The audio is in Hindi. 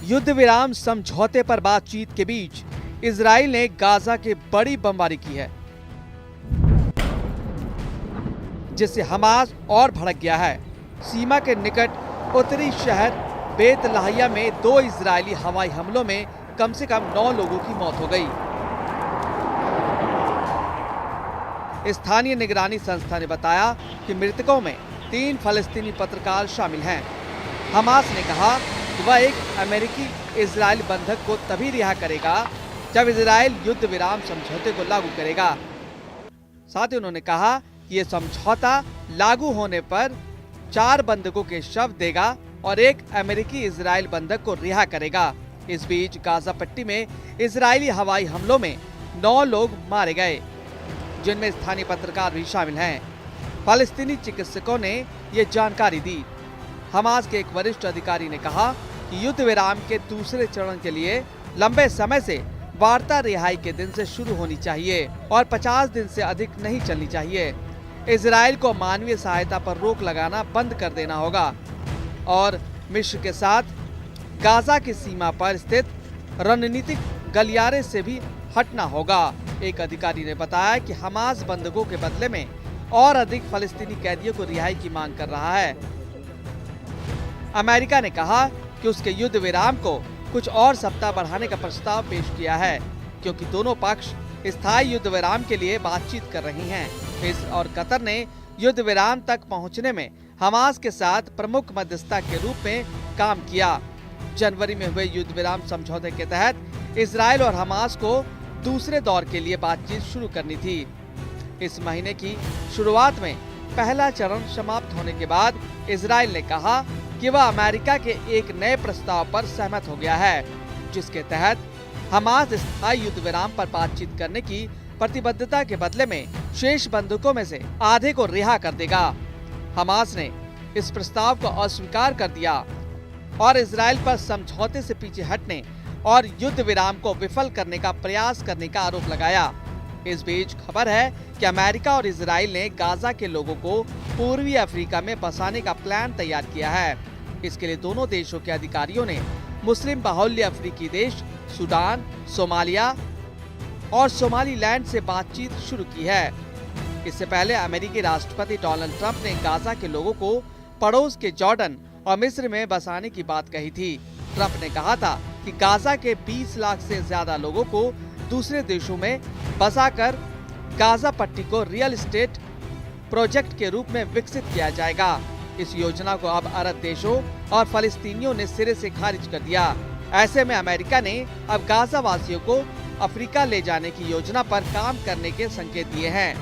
युद्ध विराम समझौते पर बातचीत के बीच इजराइल ने गाजा के बड़ी बमबारी की है, जिससे हमास और भड़क गया है। सीमा के निकट उत्तरी शहर बेत लाहिया में 2 इजरायली हवाई हमलों में कम से कम 9 लोगों की मौत हो गई। स्थानीय निगरानी संस्था ने बताया कि मृतकों में 3 फलस्तीनी पत्रकार शामिल हैं। हमास ने कहा कि वह एक अमेरिकी इजरायल बंधक को तभी रिहा करेगा जब इजरायल युद्ध विराम समझौते को लागू करेगा। साथ ही उन्होंने कहा कि यह समझौता लागू होने पर 4 बंधकों के शव देगा और एक अमेरिकी इजरायल बंधक को रिहा करेगा। इस बीच गाजा पट्टी में इजरायली हवाई हमलों में 9 लोग मारे गए, जिनमें स्थानीय पत्रकार भी शामिल हैं। फलस्तीनी चिकित्सकों ने ये जानकारी दी। हमास के एक वरिष्ठ अधिकारी ने कहा कि युद्ध विराम के दूसरे चरण के लिए लंबे समय से वार्ता रिहाई के दिन से शुरू होनी चाहिए और 50 दिन से अधिक नहीं चलनी चाहिए। इजराइल को मानवीय सहायता पर रोक लगाना बंद कर देना होगा और मिस्र के साथ गाजा की सीमा पर स्थित रणनीतिक गलियारे से भी हटना होगा। एक अधिकारी ने बताया कि हमास बंधकों के बदले में और अधिक फलस्तीनी कैदियों को रिहाई की मांग कर रहा है। अमेरिका ने कहा कि उसके युद्ध विराम को कुछ और सप्ताह बढ़ाने का प्रस्ताव पेश किया है, क्योंकि दोनों पक्ष स्थायी युद्ध विराम के लिए बातचीत कर रही हैं। मिस्र और कतर ने युद्ध विराम तक पहुंचने में हमास के साथ प्रमुख मध्यस्थता के रूप में काम किया। जनवरी में हुए युद्ध विराम समझौते के तहत इजराइल और हमास को दूसरे दौर के लिए बातचीत शुरू करनी थी। इस महीने की शुरुआत में पहला चरण समाप्त होने के बाद इजराइल ने कहा कि वह अमेरिका के एक नए प्रस्ताव पर सहमत हो गया है, जिसके तहत हमास स्थायी युद्ध विराम पर बातचीत करने की प्रतिबद्धता के बदले में शेष बंधकों में से आधे को रिहा कर देगा। हमास ने इस प्रस्ताव को अस्वीकार कर दिया और इजराइल पर समझौते से पीछे हटने और युद्ध विराम को विफल करने का प्रयास करने का आरोप लगाया। इस बीच खबर है कि अमेरिका और इजराइल ने गाजा के लोगों को पूर्वी अफ्रीका में बसाने का प्लान तैयार किया है। इसके लिए दोनों देशों के अधिकारियों ने मुस्लिम बाहुल्य अफ्रीकी देश सूडान, सोमालिया और सोमालीलैंड से बातचीत शुरू की है। इससे पहले अमेरिकी राष्ट्रपति डोनाल्ड ट्रंप ने गाजा के लोगों को पड़ोस के जॉर्डन और मिस्र में बसाने की बात कही थी। ट्रंप ने कहा था कि गाजा के 20 लाख से ज्यादा लोगों को दूसरे देशों में बसाकर गाजा पट्टी को रियल एस्टेट प्रोजेक्ट के रूप में विकसित किया जाएगा। इस योजना को अब अरब देशों और फलस्तीनियों ने सिरे से खारिज कर दिया। ऐसे में अमेरिका ने अब गाजा वासियों को अफ्रीका ले जाने की योजना पर काम करने के संकेत दिए हैं।